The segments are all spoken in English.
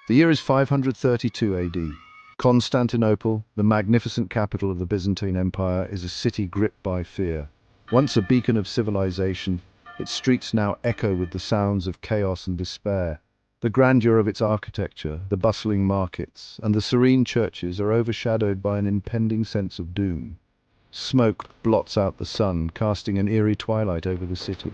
The year is 532 AD. Constantinople, the magnificent capital of the Byzantine Empire, is a city gripped by fear. Once a beacon of civilization, its streets now echo with the sounds of chaos and despair. The grandeur of its architecture, the bustling markets, and the serene churches are overshadowed by an impending sense of doom. Smoke blots out the sun, casting an eerie twilight over the city.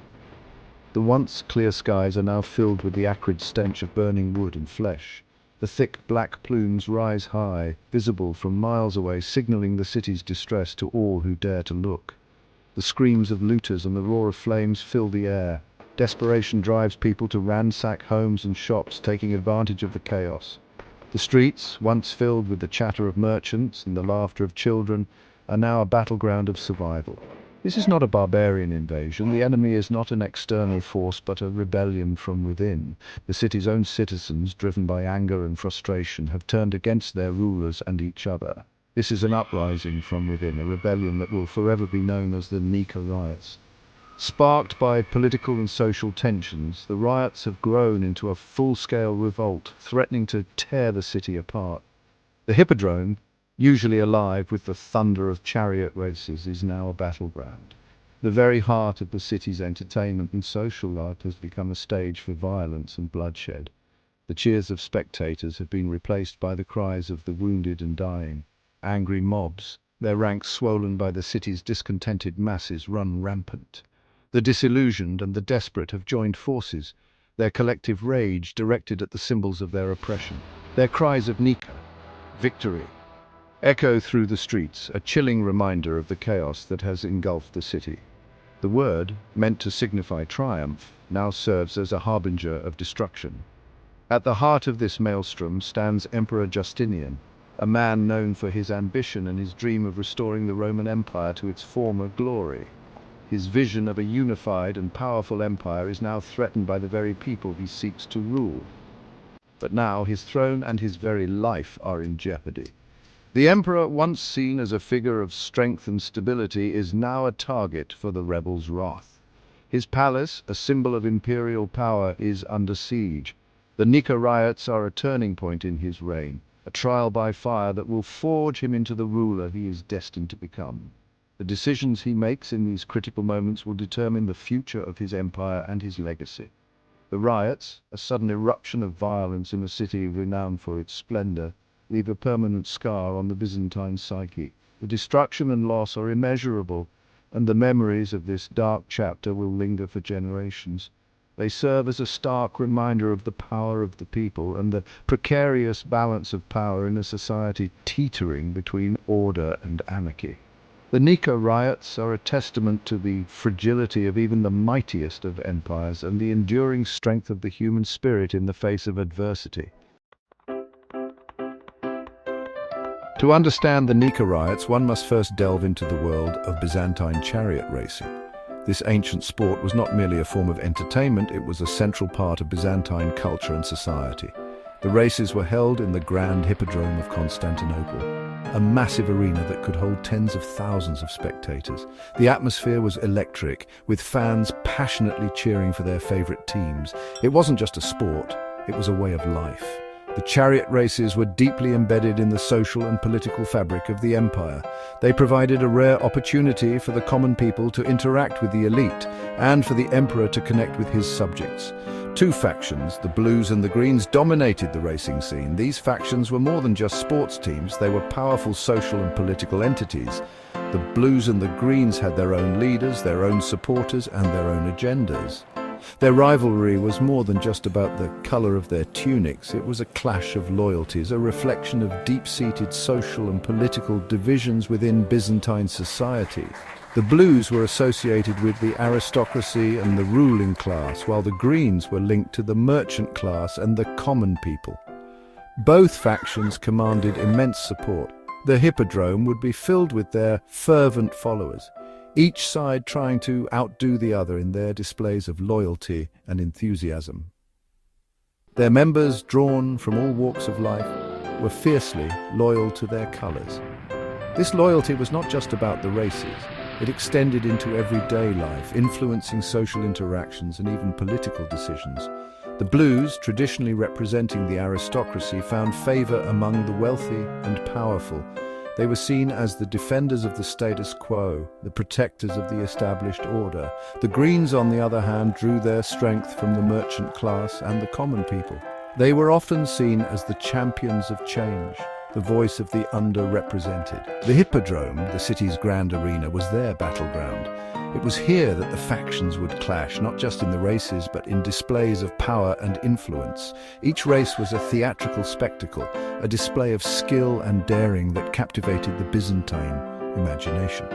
The once clear skies are now filled with the acrid stench of burning wood and flesh. The thick black plumes rise high, visible from miles away, signaling the city's distress to all who dare to look. The screams of looters and the roar of flames fill the air. Desperation drives people to ransack homes and shops, taking advantage of the chaos. The streets, once filled with the chatter of merchants and the laughter of children, are now a battleground of survival. This is not a barbarian invasion. The enemy is not an external force, but a rebellion from within. The city's own citizens, driven by anger and frustration, have turned against their rulers and each other. This is an uprising from within, a rebellion that will forever be known as the Nika Riots. Sparked by political and social tensions, the riots have grown into a full-scale revolt, threatening to tear the city apart. The Hippodrome, usually alive with the thunder of chariot races, is now a battleground. The very heart of the city's entertainment and social life has become a stage for violence and bloodshed. The cheers of spectators have been replaced by the cries of the wounded and dying. Angry mobs, their ranks swollen by the city's discontented masses, run rampant. The disillusioned and the desperate have joined forces, their collective rage directed at the symbols of their oppression. Their cries of Nika, victory, echo through the streets, a chilling reminder of the chaos that has engulfed the city. The word, meant to signify triumph, now serves as a harbinger of destruction. At the heart of this maelstrom stands Emperor Justinian, a man known for his ambition and his dream of restoring the Roman Empire to its former glory. His vision of a unified and powerful empire is now threatened by the very people he seeks to rule. But now his throne and his very life are in jeopardy. The emperor, once seen as a figure of strength and stability, is now a target for the rebels' wrath. His palace, a symbol of imperial power, is under siege. The Nika riots are a turning point in his reign, a trial by fire that will forge him into the ruler he is destined to become. The decisions he makes in these critical moments will determine the future of his empire and his legacy. The riots, a sudden eruption of violence in a city renowned for its splendor, leave a permanent scar on the Byzantine psyche. The destruction and loss are immeasurable, and the memories of this dark chapter will linger for generations. They serve as a stark reminder of the power of the people and the precarious balance of power in a society teetering between order and anarchy. The Nika riots are a testament to the fragility of even the mightiest of empires and the enduring strength of the human spirit in the face of adversity. To understand the Nika riots, one must first delve into the world of Byzantine chariot racing. This ancient sport was not merely a form of entertainment, it was a central part of Byzantine culture and society. The races were held in the Grand Hippodrome of Constantinople, a massive arena that could hold tens of thousands of spectators. The atmosphere was electric, with fans passionately cheering for their favorite teams. It wasn't just a sport, it was a way of life. The chariot races were deeply embedded in the social and political fabric of the empire. They provided a rare opportunity for the common people to interact with the elite and for the emperor to connect with his subjects. Two factions, the Blues and the Greens, dominated the racing scene. These factions were more than just sports teams, they were powerful social and political entities. The Blues and the Greens had their own leaders, their own supporters, and their own agendas. Their rivalry was more than just about the color of their tunics. It was a clash of loyalties, a reflection of deep-seated social and political divisions within Byzantine society. The Blues were associated with the aristocracy and the ruling class, while the Greens were linked to the merchant class and the common people. Both factions commanded immense support. The Hippodrome would be filled with their fervent followers, each side trying to outdo the other in their displays of loyalty and enthusiasm. Their members, drawn from all walks of life, were fiercely loyal to their colors. This loyalty was not just about the races. It extended into everyday life, influencing social interactions and even political decisions. The blues, traditionally representing the aristocracy, found favor among the wealthy and powerful. They were seen as the defenders of the status quo, the protectors of the established order. The greens, on the other hand, drew their strength from the merchant class and the common people. They were often seen as the champions of change, the voice of the underrepresented. The Hippodrome, the city's grand arena, was their battleground. It was here that the factions would clash, not just in the races, but in displays of power and influence. Each race was a theatrical spectacle, a display of skill and daring that captivated the Byzantine imagination.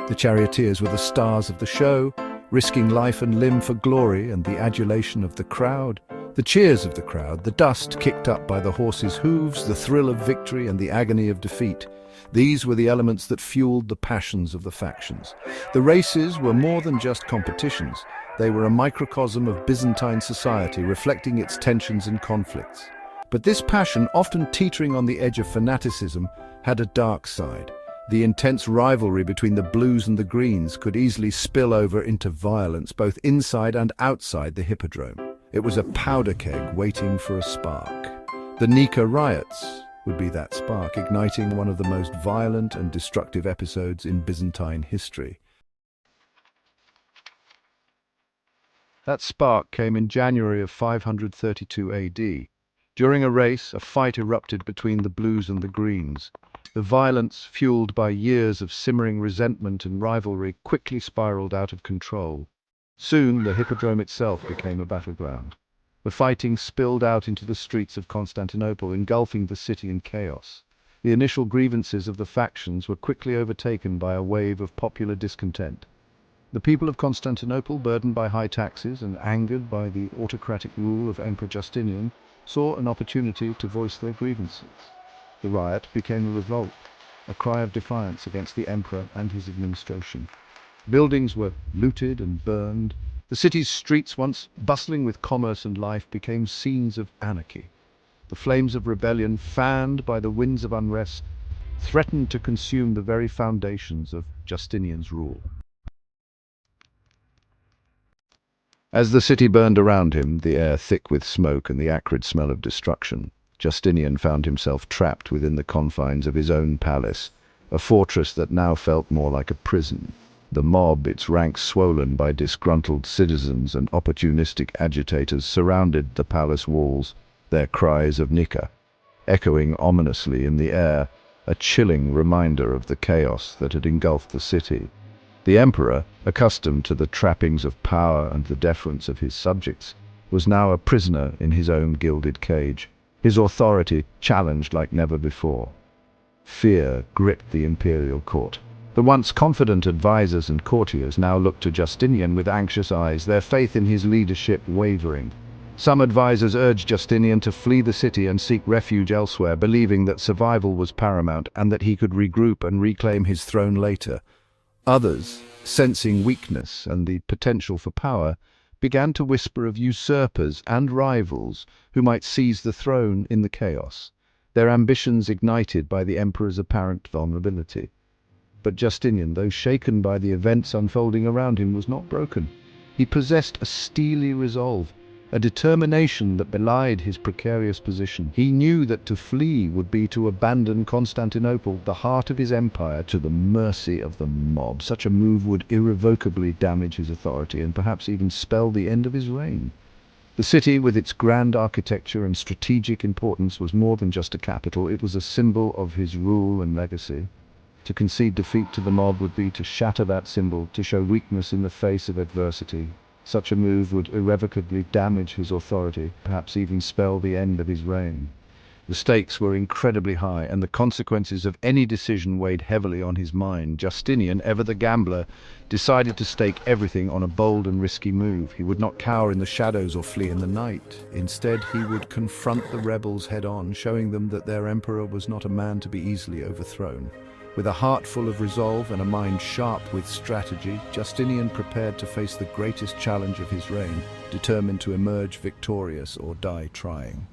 The charioteers were the stars of the show, risking life and limb for glory and the adulation of the crowd. The cheers of the crowd, the dust kicked up by the horses' hooves, the thrill of victory and the agony of defeat. These were the elements that fueled the passions of the factions. The races were more than just competitions. They were a microcosm of Byzantine society, reflecting its tensions and conflicts. But this passion, often teetering on the edge of fanaticism, had a dark side. The intense rivalry between the blues and the greens could easily spill over into violence, both inside and outside the Hippodrome. It was a powder keg waiting for a spark. The Nika Riots would be that spark, igniting one of the most violent and destructive episodes in Byzantine history. That spark came in January of 532 AD. During a race, a fight erupted between the blues and the greens. The violence, fueled by years of simmering resentment and rivalry, quickly spiraled out of control. Soon, the Hippodrome itself became a battleground. The fighting spilled out into the streets of Constantinople, engulfing the city in chaos. The initial grievances of the factions were quickly overtaken by a wave of popular discontent. The people of Constantinople, burdened by high taxes and angered by the autocratic rule of Emperor Justinian, saw an opportunity to voice their grievances. The riot became a revolt, a cry of defiance against the emperor and his administration. Buildings were looted and burned. The city's streets, once bustling with commerce and life, became scenes of anarchy. The flames of rebellion, fanned by the winds of unrest, threatened to consume the very foundations of Justinian's rule. As the city burned around him, the air thick with smoke and the acrid smell of destruction, Justinian found himself trapped within the confines of his own palace, a fortress that now felt more like a prison. The mob, its ranks swollen by disgruntled citizens and opportunistic agitators, surrounded the palace walls, their cries of Nika echoing ominously in the air, a chilling reminder of the chaos that had engulfed the city. The emperor, accustomed to the trappings of power and the deference of his subjects, was now a prisoner in his own gilded cage, his authority challenged like never before. Fear gripped the imperial court. The once confident advisors and courtiers now looked to Justinian with anxious eyes, their faith in his leadership wavering. Some advisors urged Justinian to flee the city and seek refuge elsewhere, believing that survival was paramount and that he could regroup and reclaim his throne later. Others, sensing weakness and the potential for power, began to whisper of usurpers and rivals who might seize the throne in the chaos, their ambitions ignited by the emperor's apparent vulnerability. But Justinian, though shaken by the events unfolding around him, was not broken. He possessed a steely resolve, a determination that belied his precarious position. He knew that to flee would be to abandon Constantinople, the heart of his empire, to the mercy of the mob. Such a move would irrevocably damage his authority and perhaps even spell the end of his reign. The city, with its grand architecture and strategic importance, was more than just a capital. It was a symbol of his rule and legacy. To concede defeat to the mob would be to shatter that symbol, to show weakness in the face of adversity. Such a move would irrevocably damage his authority, perhaps even spell the end of his reign. The stakes were incredibly high, and the consequences of any decision weighed heavily on his mind. Justinian, ever the gambler, decided to stake everything on a bold and risky move. He would not cower in the shadows or flee in the night. Instead, he would confront the rebels head-on, showing them that their emperor was not a man to be easily overthrown. With a heart full of resolve and a mind sharp with strategy, Justinian prepared to face the greatest challenge of his reign, determined to emerge victorious or die trying.